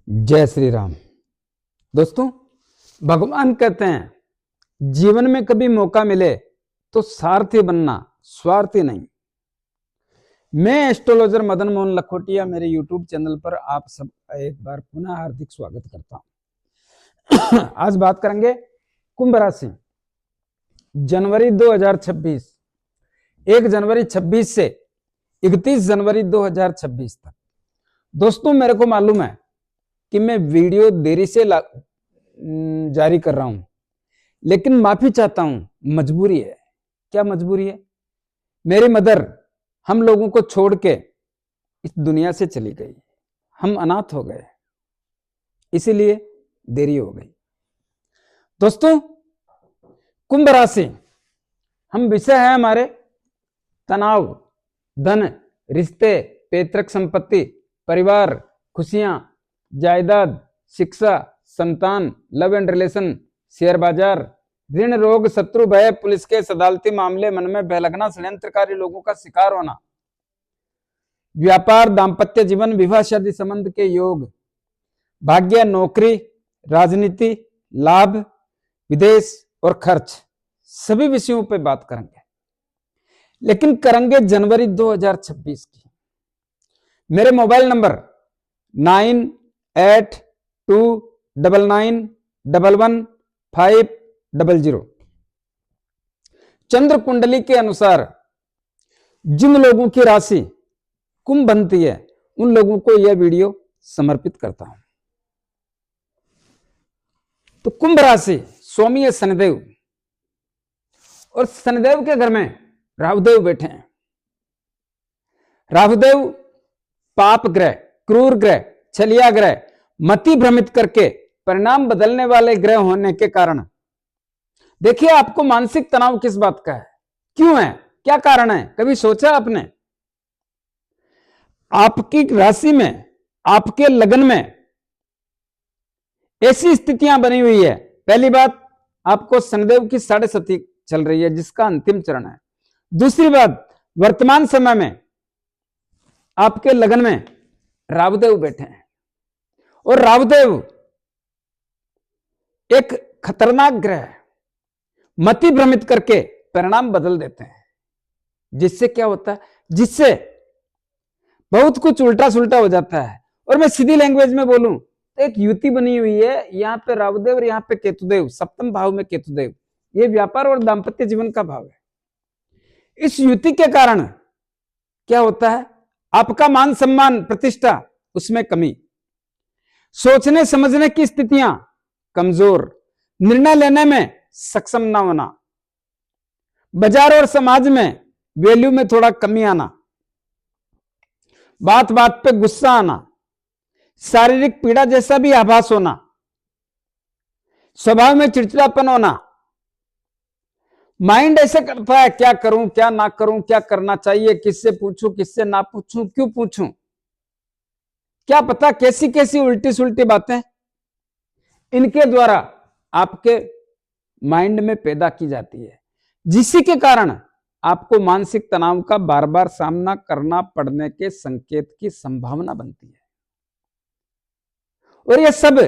जय श्री राम। दोस्तों, भगवान कहते हैं जीवन में कभी मौका मिले तो सारथी बनना, स्वार्थी नहीं। मैं एस्ट्रोलॉजर मदन मोहन लखोटिया मेरे यूट्यूब चैनल पर आप सब एक बार पुनः हार्दिक स्वागत करता हूं। आज बात करेंगे कुंभ राशि जनवरी 2026, 1 जनवरी 26 से 31 जनवरी 2026 तक। दोस्तों, मेरे को मालूम है कि मैं वीडियो देरी से जारी कर रहा हूं, लेकिन माफी चाहता हूं, मजबूरी है। क्या मजबूरी है? मेरी मदर हम लोगों को छोड़ के इस दुनिया से चली गई, हम अनाथ हो गए, इसीलिए देरी हो गई। दोस्तों, कुंभ राशि, हम विषय है हमारे तनाव, धन, रिश्ते, पैतृक संपत्ति, परिवार, खुशियां, जायदाद, शिक्षा, संतान, लव एंड रिलेशन, शेयर बाजार, ऋण, रोग, शत्रु, भय, पुलिस केस, अदालती मामले, मन में भय लगना, षड्यंत्रकारी लोगों का शिकार होना, व्यापार, दाम्पत्य जीवन, विवाह शादी संबंध के योग, भाग्य, नौकरी, राजनीति, लाभ, विदेश और खर्च, सभी विषयों पर बात करेंगे, लेकिन करेंगे जनवरी 2026 की। मेरे मोबाइल नंबर 9829911500। चंद्र कुंडली के अनुसार जिन लोगों की राशि कुंभ बनती है, उन लोगों को यह वीडियो समर्पित करता हूं। तो कुंभ राशि, स्वामी है शनिदेव, और शनिदेव के घर में राहुदेव बैठे हैं। राहुदेव पाप ग्रह, क्रूर ग्रह, छलिया ग्रह, मति भ्रमित करके परिणाम बदलने वाले ग्रह होने के कारण देखिए आपको मानसिक तनाव किस बात का है, क्यों है, क्या कारण है, कभी सोचा आपने? आपकी राशि में, आपके लगन में ऐसी स्थितियां बनी हुई है। पहली बात, आपको शनिदेव की 7.5 चल रही है, जिसका अंतिम चरण है। दूसरी बात, वर्तमान समय में आपके लगन में राहुदेव बैठे हैं, और राहुदेव एक खतरनाक ग्रह है, मति भ्रमित करके परिणाम बदल देते हैं। जिससे क्या होता है, जिससे बहुत कुछ उल्टा सुल्टा हो जाता है। और मैं सीधी लैंग्वेज में बोलूं तो एक युति बनी हुई है, यहां पे राहुदेव और यहां पे केतुदेव, सप्तम भाव में केतुदेव, ये व्यापार और दाम्पत्य जीवन का भाव है। इस युति के कारण क्या होता है, आपका मान सम्मान, प्रतिष्ठा, उसमें कमी, सोचने समझने की स्थितियां कमजोर, निर्णय लेने में सक्षम ना होना, बाजार और समाज में वैल्यू में थोड़ा कमी आना, बात बात पे गुस्सा आना, शारीरिक पीड़ा जैसा भी आभास होना, स्वभाव में चिड़चिड़ापन होना, माइंड ऐसे करता है क्या करूं, क्या ना करूं, क्या करना चाहिए, किससे पूछूं, किससे ना पूछूं, क्यों पूछूं, क्या पता कैसी कैसी उल्टी सुल्टी बातें इनके द्वारा आपके माइंड में पैदा की जाती है, जिसी के कारण आपको मानसिक तनाव का बार बार सामना करना पड़ने के संकेत की संभावना बनती है। और यह सब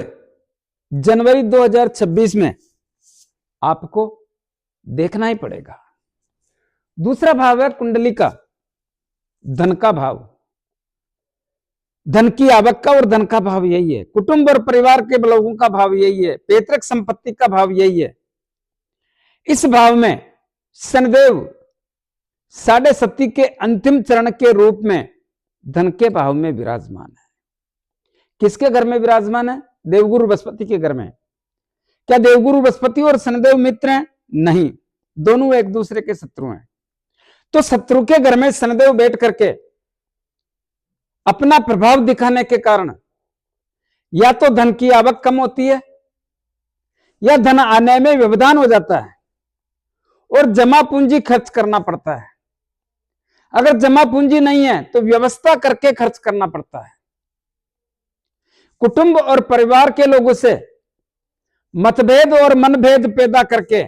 जनवरी 2026 में आपको देखना ही पड़ेगा। दूसरा भाव है कुंडली का धन का भाव, धन की आवक का, और धन का भाव यही है। कुटुंब और परिवार के लोगों का भाव यही है। पैतृक संपत्ति का भाव यही है। इस भाव में शनिदेव 7.5 के अंतिम चरण के रूप में धन के भाव में विराजमान है। किसके घर में विराजमान है? देवगुरु बृहस्पति के घर में। क्या देवगुरु बृहस्पति और शनिदेव मित्र हैं? नहीं, दोनों एक दूसरे के शत्रु हैं। तो शत्रु के घर में शनिदेव बैठ करके अपना प्रभाव दिखाने के कारण या तो धन की आवक कम होती है, या धन आने में व्यवधान हो जाता है, और जमा पूंजी खर्च करना पड़ता है। अगर जमा पूंजी नहीं है तो व्यवस्था करके खर्च करना पड़ता है। कुटुंब और परिवार के लोगों से मतभेद और मनभेद पैदा करके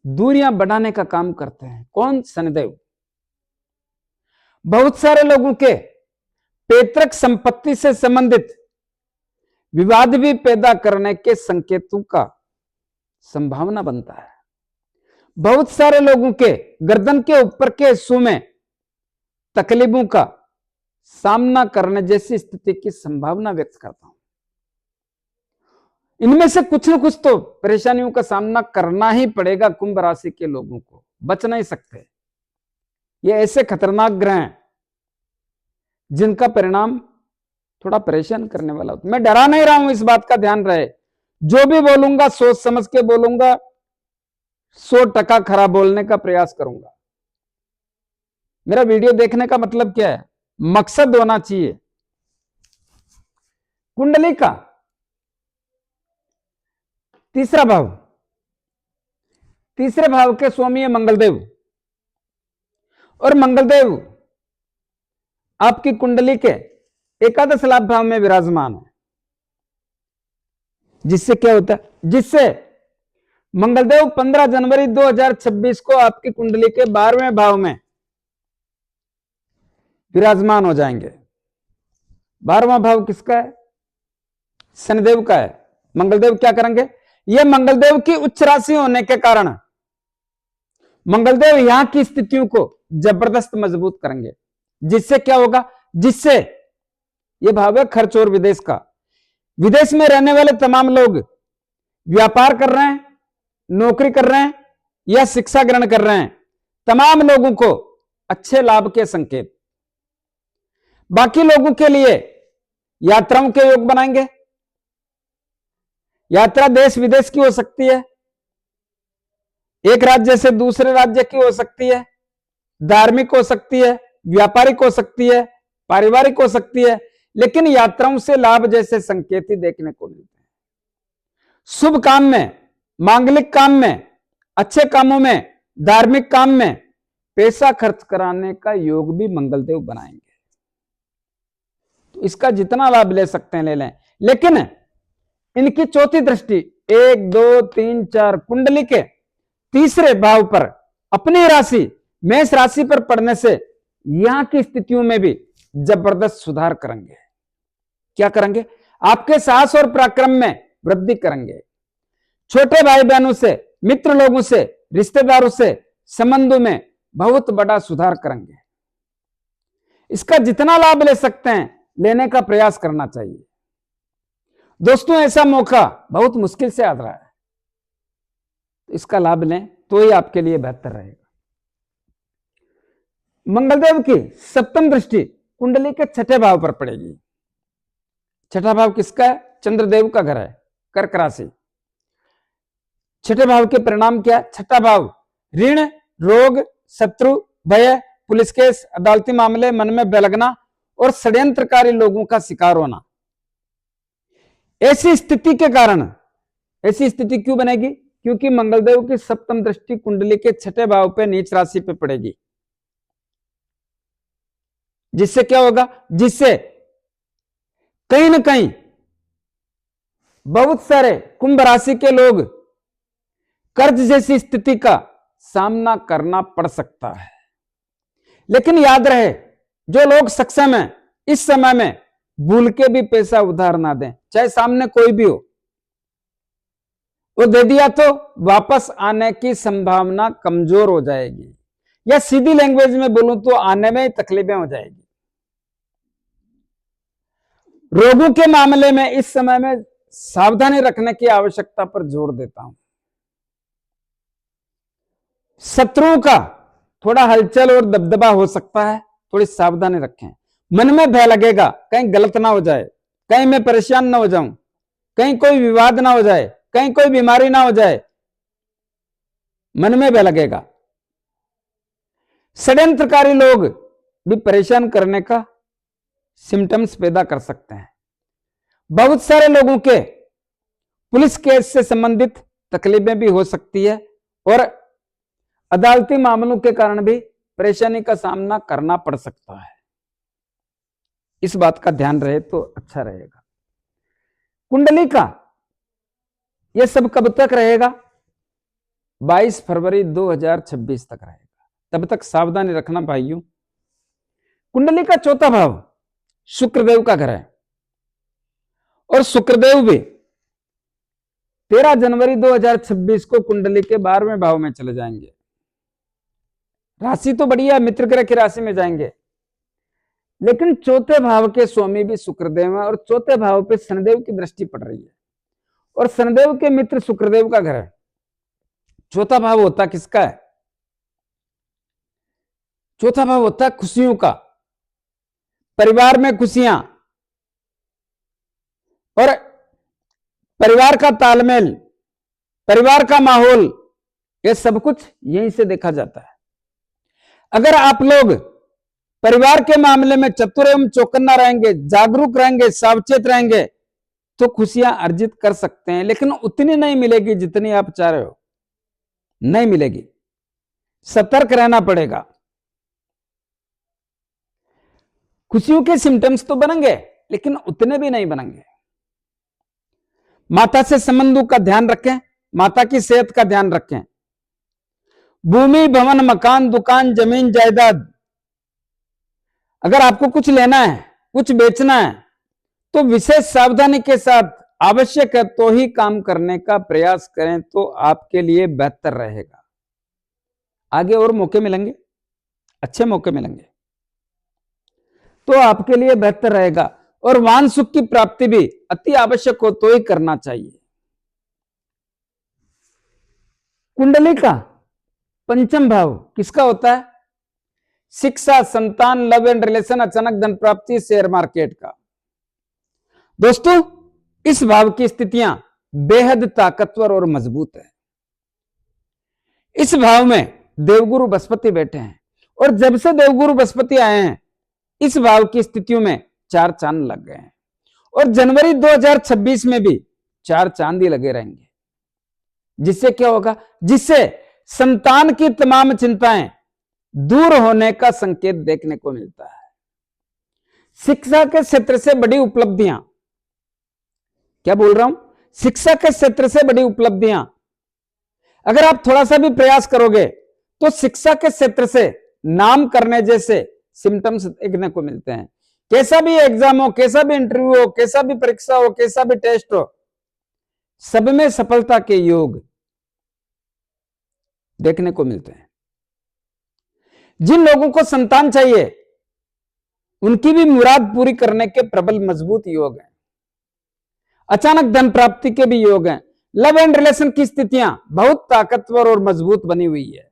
दूरियां बढ़ाने का काम करते हैं। कौन? शनिदेव। बहुत सारे लोगों के पैतृक संपत्ति से संबंधित विवाद भी पैदा करने के संकेतों का संभावना बनता है। बहुत सारे लोगों के गर्दन के ऊपर के हिस्सों में तकलीफों का सामना करने जैसी स्थिति की संभावना व्यक्त करता हूं। इनमें से कुछ न कुछ तो परेशानियों का सामना करना ही पड़ेगा। कुंभ राशि के लोगों को बच नहीं सकते। ये ऐसे खतरनाक ग्रह हैं जिनका परिणाम थोड़ा परेशान करने वाला होता है। मैं डरा नहीं रहा हूं, इस बात का ध्यान रहे। जो भी बोलूंगा सोच समझ के बोलूंगा, 100% खरा बोलने का प्रयास करूंगा। मेरा वीडियो देखने का मतलब क्या है? मकसद होना चाहिए। कुंडली का तीसरा तीसरे भाव के स्वामी है मंगलदेव, और मंगलदेव आपकी कुंडली के एकादश लाभ भाव में विराजमान है। जिससे क्या होता है? जिससे मंगलदेव 15 जनवरी 2026 को आपकी कुंडली के 12वें भाव में विराजमान हो जाएंगे। 12वां भाव किसका है? शनिदेव का है। मंगलदेव क्या करेंगे? यह मंगलदेव की उच्च राशि होने के कारण मंगलदेव यहां की स्थितियों को जबरदस्त मजबूत करेंगे। जिससे क्या होगा? जिससे यह भाव है खर्च और विदेश का। विदेश में रहने वाले तमाम लोग व्यापार कर रहे हैं, नौकरी कर रहे हैं या शिक्षा ग्रहण कर रहे हैं, तमाम लोगों को अच्छे लाभ के संकेत। बाकी लोगों के लिए यात्राओं के योग बनाएंगे। यात्रा देश विदेश की हो सकती है, एक राज्य से दूसरे राज्य की हो सकती है, धार्मिक हो सकती है, व्यापारिक हो सकती है, पारिवारिक हो सकती है, लेकिन यात्राओं से लाभ जैसे संकेत ही देखने को मिलते हैं। शुभ काम में, मांगलिक काम में, अच्छे कामों में, धार्मिक काम में पैसा खर्च कराने का योग भी मंगलदेव बनाएंगे। तो इसका जितना लाभ ले सकते हैं ले लें। लेकिन इनकी चौथी दृष्टि 1, 2, 3, 4 कुंडली के तीसरे भाव पर अपनी राशि मेष राशि पर पड़ने से यहां की स्थितियों में भी जबरदस्त सुधार करेंगे। क्या करेंगे? आपके साहस और पराक्रम में वृद्धि करेंगे। छोटे भाई बहनों से, मित्र लोगों से, रिश्तेदारों से संबंधों में बहुत बड़ा सुधार करेंगे। इसका जितना लाभ ले सकते हैं लेने का प्रयास करना चाहिए। दोस्तों, ऐसा मौका बहुत मुश्किल से आ रहा है, इसका लाभ लें तो ही आपके लिए बेहतर रहेगा। मंगलदेव की सप्तम दृष्टि कुंडली के छठे भाव पर पड़ेगी। छठा भाव किसका है? चंद्रदेव का घर है, कर्क राशि। छठे भाव के परिणाम क्या? छठा भाव ऋण, रोग, शत्रु, भय, पुलिस केस, अदालती मामले, मन में भय लगना और षड्यंत्रकारी लोगों का शिकार होना। ऐसी स्थिति के कारण, ऐसी स्थिति क्यों बनेगी? क्योंकि मंगलदेव की सप्तम दृष्टि कुंडली के छठे भाव पे नीच राशि पे पड़ेगी। जिससे क्या होगा? जिससे कहीं ना कहीं बहुत सारे कुंभ राशि के लोग कर्ज जैसी स्थिति का सामना करना पड़ सकता है। लेकिन याद रहे, जो लोग सक्षम हैं इस समय में भूल के भी पैसा उधार ना दें, चाहे सामने कोई भी हो। वो दे दिया तो वापस आने की संभावना कमजोर हो जाएगी, या सीधी लैंग्वेज में बोलूं तो आने में तकलीफें हो जाएगी। रोगों के मामले में इस समय में सावधानी रखने की आवश्यकता पर जोर देता हूं। शत्रुओं का थोड़ा हलचल और दबदबा हो सकता है, थोड़ी सावधानी रखें। मन में भय लगेगा कहीं गलत ना हो जाए, कहीं मैं परेशान ना हो जाऊं, कहीं कोई विवाद ना हो जाए, कहीं कोई बीमारी ना हो जाए, मन में भय लगेगा। षड्यंत्रकारी लोग भी परेशान करने का सिम्टम्स पैदा कर सकते हैं। बहुत सारे लोगों के पुलिस केस से संबंधित तकलीफें भी हो सकती है और अदालती मामलों के कारण भी परेशानी का सामना करना पड़ सकता है। इस बात का ध्यान रहे तो अच्छा रहेगा। कुंडली का यह सब कब तक रहेगा? 22 फरवरी 2026 तक रहेगा। तब तक सावधानी रखना भाइयों। कुंडली का चौथा भाव शुक्रदेव का घर है और शुक्रदेव भी 13 जनवरी 2026 को कुंडली के 12वें भाव में चले जाएंगे। राशि तो बढ़िया, मित्र ग्रह की राशि में जाएंगे, लेकिन चौथे भाव के स्वामी भी शुक्रदेव है और चौथे भाव पे शनिदेव की दृष्टि पड़ रही है और शनिदेव के मित्र शुक्रदेव का घर है। चौथा भाव होता किसका है? चौथा भाव होता है खुशियों का, परिवार में खुशियां और परिवार का तालमेल, परिवार का माहौल, यह सब कुछ यहीं से देखा जाता है। अगर आप लोग परिवार के मामले में चतुर एवं चौकन्ना रहेंगे, जागरूक रहेंगे, सावचेत रहेंगे, तो खुशियां अर्जित कर सकते हैं, लेकिन उतनी नहीं मिलेगी जितनी आप चाह रहे हो, नहीं मिलेगी। सतर्क रहना पड़ेगा। खुशियों के सिम्टम्स तो बनेंगे, लेकिन उतने भी नहीं बनेंगे। माता से संबंधों का ध्यान रखें, माता की सेहत का ध्यान रखें। भूमि, भवन, मकान, दुकान, जमीन, जायदाद, अगर आपको कुछ लेना है, कुछ बेचना है, तो विशेष सावधानी के साथ, आवश्यक है तो ही काम करने का प्रयास करें, तो आपके लिए बेहतर रहेगा। आगे और मौके मिलेंगे, अच्छे मौके मिलेंगे, तो आपके लिए बेहतर रहेगा। और वाहन सुख की प्राप्ति भी अति आवश्यक हो तो ही करना चाहिए। कुंडली का पंचम भाव किसका होता है? शिक्षा, संतान, लव एंड रिलेशन, अचानक धन प्राप्ति, शेयर मार्केट का। दोस्तों, इस भाव की स्थितियां बेहद ताकतवर और मजबूत है। इस भाव में देवगुरु बृहस्पति बैठे हैं और जब से देवगुरु बृहस्पति आए हैं, इस भाव की स्थितियों में 4 चांद लग गए हैं और जनवरी 2026 में भी 4 चांद ही लगे रहेंगे। जिससे क्या होगा? जिससे संतान की तमाम चिंताएं दूर होने का संकेत देखने को मिलता है। शिक्षा के क्षेत्र से बड़ी उपलब्धियां, क्या बोल रहा हूं? शिक्षा के क्षेत्र से बड़ी उपलब्धियां, अगर आप थोड़ा सा भी प्रयास करोगे तो शिक्षा के क्षेत्र से नाम करने जैसे सिम्टम्स देखने को मिलते हैं। कैसा भी एग्जाम हो, कैसा भी इंटरव्यू हो, कैसा भी परीक्षा हो, कैसा भी टेस्ट हो, सब में सफलता के योग देखने को मिलते हैं। जिन लोगों को संतान चाहिए, उनकी भी मुराद पूरी करने के प्रबल मजबूत योग हैं। अचानक धन प्राप्ति के भी योग हैं। लव एंड रिलेशन की स्थितियां बहुत ताकतवर और मजबूत बनी हुई है।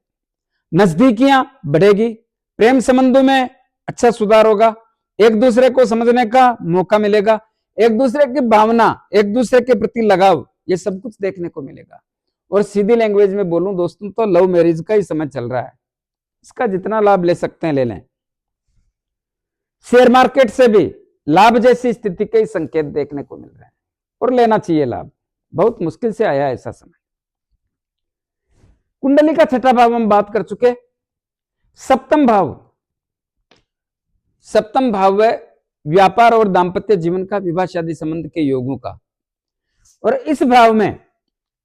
नजदीकियां बढ़ेगी, प्रेम संबंधों में अच्छा सुधार होगा, एक दूसरे को समझने का मौका मिलेगा, एक दूसरे की भावना, एक दूसरे के प्रति लगाव, ये सब कुछ देखने को मिलेगा। और सीधी लैंग्वेज में बोलूं दोस्तों, तो लव मैरिज का ही समय चल रहा है। इसका जितना लाभ ले सकते हैं ले लें। शेयर मार्केट से भी लाभ जैसी स्थिति के संकेत देखने को मिल रहे हैं और लेना चाहिए लाभ। बहुत मुश्किल से आया ऐसा समय। कुंडली का छठा भाव हम बात कर चुके। सप्तम भाव, सप्तम भाव है व्यापार और दाम्पत्य जीवन का, विवाह शादी संबंध के योगों का। और इस भाव में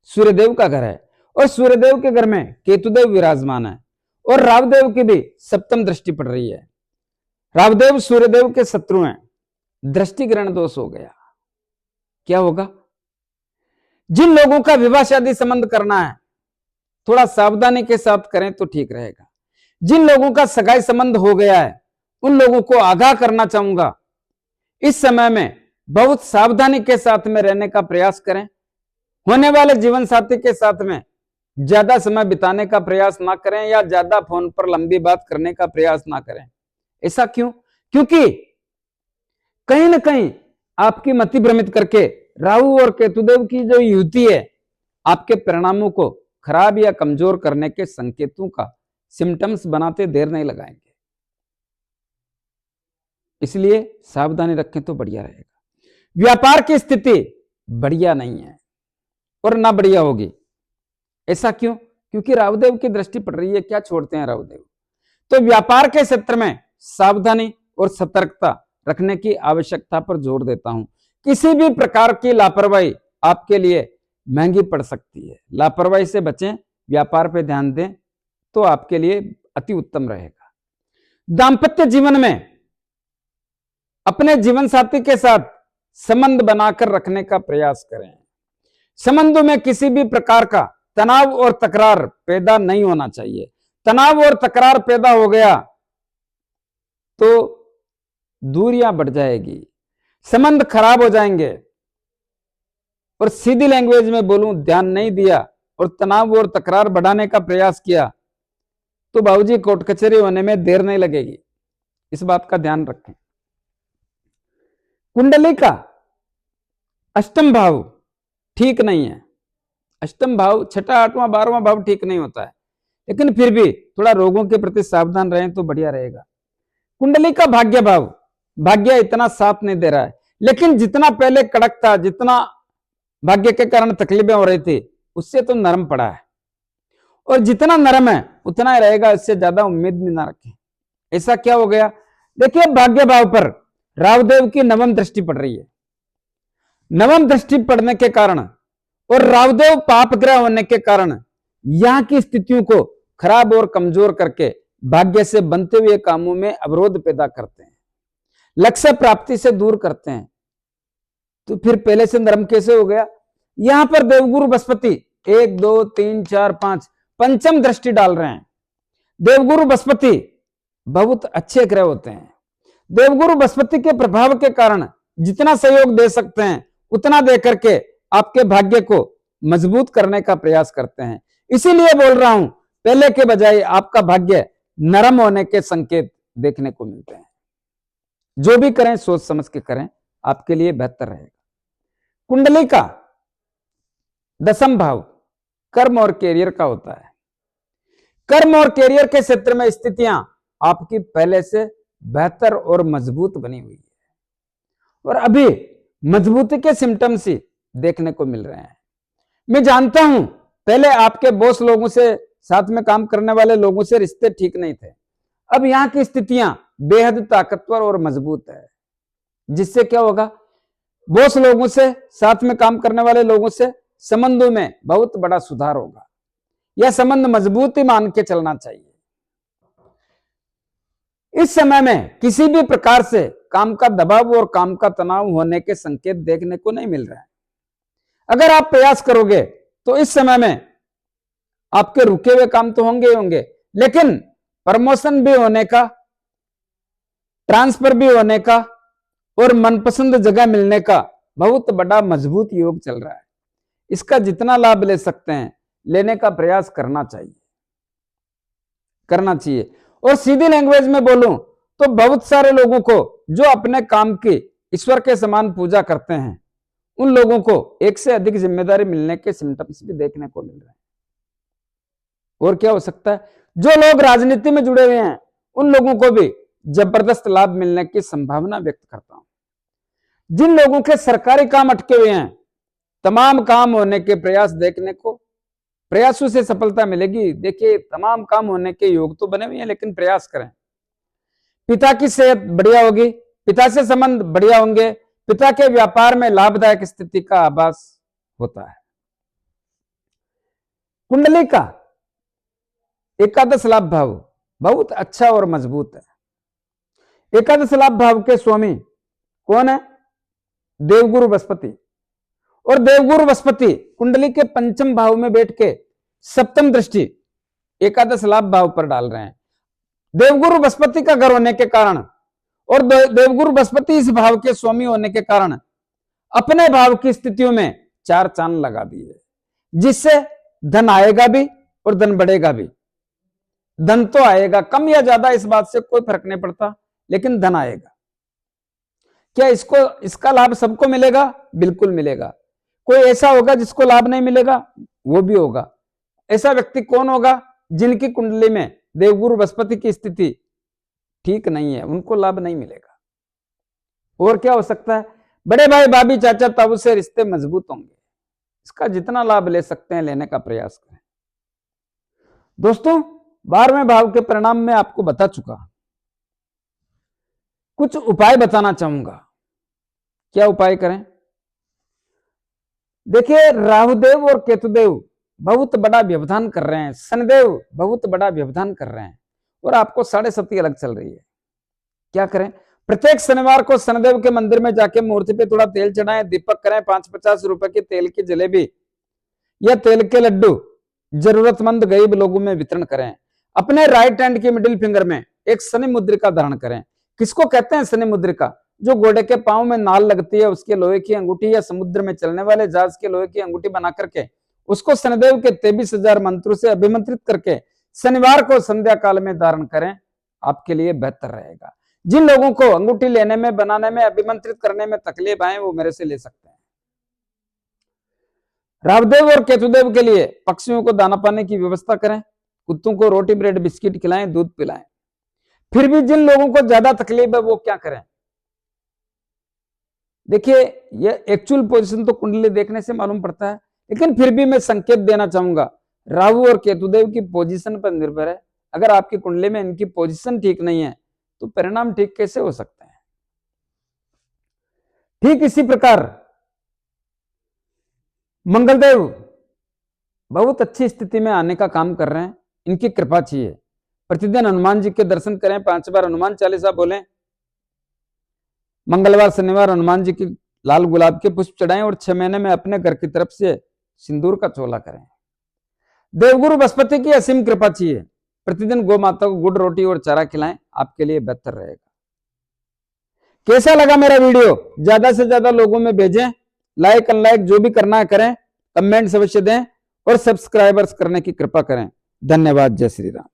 सूर्यदेव का घर है और सूर्यदेव के घर में केतुदेव विराजमान है और रावदेव की भी सप्तम दृष्टि पड़ रही है। रावदेव सूर्यदेव के शत्रु हैं, दृष्टि ग्रहण दोष हो गया। क्या होगा? जिन लोगों का विवाह शादी संबंध करना है, थोड़ा सावधानी के साथ करें तो ठीक रहेगा। जिन लोगों का सगाई संबंध हो गया है, उन लोगों को आगाह करना चाहूंगा, इस समय में बहुत सावधानी के साथ में रहने का प्रयास करें। होने वाले जीवन साथी के साथ में ज्यादा समय बिताने का प्रयास ना करें या ज्यादा फोन पर लंबी बात करने का प्रयास ना करें। ऐसा क्यों? क्योंकि कहीं ना कहीं आपकी मति भ्रमित करके राहु और केतुदेव की जो युति है, आपके परिणामों को खराब या कमजोर करने के संकेतों का सिम्टम्स बनाते देर नहीं लगाएंगे। इसलिए सावधानी रखें तो बढ़िया रहेगा। व्यापार की स्थिति बढ़िया नहीं है और ना बढ़िया होगी। ऐसा क्यों? क्योंकि राहुदेव की दृष्टि पड़ रही है। क्या छोड़ते हैं राहुदेव? तो व्यापार के क्षेत्र में सावधानी और सतर्कता रखने की आवश्यकता पर जोर देता हूं। किसी भी प्रकार की लापरवाही आपके लिए महंगी पड़ सकती है। लापरवाही से बचें, व्यापार पे ध्यान दें तो आपके लिए अति उत्तम रहेगा। दाम्पत्य जीवन में अपने जीवन साथी के साथ संबंध बनाकर रखने का प्रयास करें। संबंधों में किसी भी प्रकार का तनाव और तकरार पैदा नहीं होना चाहिए। तनाव और तकरार पैदा हो गया तो दूरियां बढ़ जाएगी, संबंध खराब हो जाएंगे। और सीधी लैंग्वेज में बोलूं, ध्यान नहीं दिया और तनाव और तकरार बढ़ाने का प्रयास किया तो बाबूजी कोर्ट कचहरी होने में देर नहीं लगेगी। इस बात का ध्यान रखें। कुंडली का अष्टम भाव ठीक नहीं है। अष्टम भाव, छठा, आठवां, 12वां भाव ठीक नहीं होता है, लेकिन फिर भी थोड़ा रोगों के प्रति सावधान रहें तो बढ़िया रहेगा। कुंडली का भाग्य भाव, भाग्य इतना साथ नहीं दे रहा है, लेकिन जितना पहले कड़क था, जितना भाग्य के कारण तकलीफें हो रही थी, उससे तो नरम पड़ा है। और जितना नरम है उतना ही रहेगा, इससे ज्यादा उम्मीद भी ना रखें। ऐसा क्या हो गया? देखिए, भाग्य भाव पर राहुदेव की नवम दृष्टि पड़ रही है। नवम दृष्टि पड़ने के कारण और राहुदेव पाप ग्रह होने के कारण यहां की स्थितियों को खराब और कमजोर करके भाग्य से बनते हुए कामों में अवरोध पैदा करते हैं, लक्ष्य प्राप्ति से दूर करते हैं। तो फिर पहले से नरम कैसे हो गया? यहां पर देवगुरु बृहस्पति 1 2 3 4 5 पंचम दृष्टि डाल रहे हैं। देवगुरु बृहस्पति बहुत अच्छे ग्रह होते हैं। देवगुरु बृहस्पति के प्रभाव के कारण जितना सहयोग दे सकते हैं उतना दे करके आपके भाग्य को मजबूत करने का प्रयास करते हैं। इसीलिए बोल रहा हूं, पहले के बजाय आपका भाग्य नरम होने के संकेत देखने को मिलते हैं। जो भी करें सोच समझ के करें, आपके लिए बेहतर रहेगा। कुंडली का दसम भाव कर्म और कैरियर का होता है। कर्म और कैरियर के क्षेत्र में स्थितियां आपकी पहले से बेहतर और मजबूत बनी हुई है, और अभी मजबूती के सिम्टम्स ही देखने को मिल रहे हैं। मैं जानता हूं पहले आपके बॉस लोगों से, साथ में काम करने वाले लोगों से रिश्ते ठीक नहीं थे। अब यहां की स्थितियां बेहद ताकतवर और मजबूत है, जिससे क्या होगा? बॉस लोगों से, साथ में काम करने वाले लोगों से संबंधों में बहुत बड़ा सुधार होगा। यह संबंध मजबूत ही मान के चलना चाहिए। इस समय में किसी भी प्रकार से काम का दबाव और काम का तनाव होने के संकेत देखने को नहीं मिल रहा है। अगर आप प्रयास करोगे तो इस समय में आपके रुके हुए काम तो होंगे ही होंगे, लेकिन प्रमोशन भी होने का, ट्रांसफर भी होने का और मनपसंद जगह मिलने का बहुत बड़ा मजबूत योग चल रहा है। इसका जितना लाभ ले सकते हैं लेने का प्रयास करना चाहिए। और सीधी लैंग्वेज में बोलूं तो बहुत सारे लोगों को जो अपने काम की ईश्वर के समान पूजा करते हैं, उन लोगों को एक से अधिक जिम्मेदारी मिलने के सिम्टम्स भी देखने को मिल रहे हैं। और क्या हो सकता है? जो लोग राजनीति में जुड़े हुए हैं उन लोगों को भी जबरदस्त लाभ मिलने की संभावना व्यक्त करता हूं। जिन लोगों के सरकारी काम अटके हुए हैं, तमाम काम होने के प्रयास देखने को, प्रयासों से सफलता मिलेगी। देखिए, तमाम काम होने के योग तो बने हुए हैं, लेकिन प्रयास करें। पिता की सेहत बढ़िया होगी, पिता से संबंध बढ़िया होंगे, पिता के व्यापार में लाभदायक स्थिति का आभास होता है। कुंडली का एकादश लाभ भाव बहुत अच्छा और मजबूत है। एकादश लाभ भाव के स्वामी कौन है? देवगुरु बृहस्पति। और देवगुरु बृहस्पति कुंडली के पंचम भाव में बैठ के सप्तम दृष्टि एकादश लाभ भाव पर डाल रहे हैं। देवगुरु बृहस्पति का घर होने के कारण और देवगुरु बृहस्पति इस भाव के स्वामी होने के कारण अपने भाव की स्थितियों में चार चांद लगा दिए, जिससे धन आएगा भी और धन बढ़ेगा भी। धन तो आएगा, कम या ज्यादा इस बात से कोई फर्क नहीं पड़ता, लेकिन धन आएगा। क्या इसका लाभ सबको मिलेगा? बिल्कुल मिलेगा। कोई ऐसा होगा जिसको लाभ नहीं मिलेगा? वो भी होगा। ऐसा व्यक्ति कौन होगा? जिनकी कुंडली में देवगुरु बृहस्पति की स्थिति ठीक नहीं है, उनको लाभ नहीं मिलेगा। और क्या हो सकता है? बड़े भाई, भाभी, चाचा, ताऊ से रिश्ते मजबूत होंगे। इसका जितना लाभ ले सकते हैं लेने का प्रयास करें। दोस्तों, 12वें भाव के परिणाम में आपको बता चुका, कुछ उपाय बताना चाहूंगा। क्या उपाय करें? देखिए, राहुदेव और केतुदेव बहुत बड़ा व्यवधान कर रहे हैं, शनिदेव बहुत बड़ा व्यवधान कर रहे हैं, और आपको 7.5 अलग चल रही है। क्या करें? प्रत्येक शनिवार को शनिदेव के मंदिर में जाके मूर्ति पे थोड़ा तेल चढ़ाएं, दीपक करें, 5-50 रुपए की तेल की जलेबी या तेल के लड्डू जरूरतमंद गरीब लोगों में वितरण करें। अपने राइट हैंड की मिडिल फिंगर में एक शनि मुद्रिका धारण करें। किसको कहते हैं शनि मुद्रिका? जो घोड़े के पांव में नाल लगती है उसके लोहे की अंगूठी, या समुद्र में चलने वाले जहाज के लोहे की अंगूठी बना करके उसको शनिदेव के 23,000 मंत्रों से अभिमंत्रित करके शनिवार को संध्या काल में धारण करें, आपके लिए बेहतर रहेगा। जिन लोगों को अंगूठी लेने में, बनाने में, अभिमंत्रित करने में तकलीफ आए वो मेरे से ले सकते हैं। रावदेव और केतुदेव के लिए पक्षियों को दाना पाने की व्यवस्था करें, कुत्तों को रोटी ब्रेड बिस्किट खिलाएं, दूध पिलाएं। फिर भी जिन लोगों को ज्यादा तकलीफ है वो क्या करें? देखिए, ये एक्चुअल पोजीशन तो कुंडली देखने से मालूम पड़ता है, लेकिन फिर भी मैं संकेत देना चाहूंगा। राहु और केतुदेव की पोजीशन पर निर्भर है। अगर आपकी कुंडली में इनकी पोजीशन ठीक नहीं है तो परिणाम ठीक कैसे हो सकते हैं? ठीक इसी प्रकार मंगलदेव बहुत अच्छी स्थिति में आने का काम कर रहे हैं, इनकी कृपा चाहिए। प्रतिदिन हनुमान जी के दर्शन करें, 5 बार हनुमान चालीसा बोलें, मंगलवार शनिवार हनुमान जी की लाल गुलाब के पुष्प चढ़ाएं और 6 महीने में अपने घर की तरफ से सिंदूर का चोला करें। देवगुरु बृहस्पति की असीम कृपा चाहिए। प्रतिदिन गौ माता को गुड़ रोटी और चारा खिलाएं, आपके लिए बेहतर रहेगा। कैसा लगा मेरा वीडियो? ज्यादा से ज्यादा लोगों में भेजें, लाइक अनलाइक जो भी करना है करें, कमेंट्स अवश्य दें और सब्सक्राइबर्स करने की कृपा करें। धन्यवाद। जय श्री राम।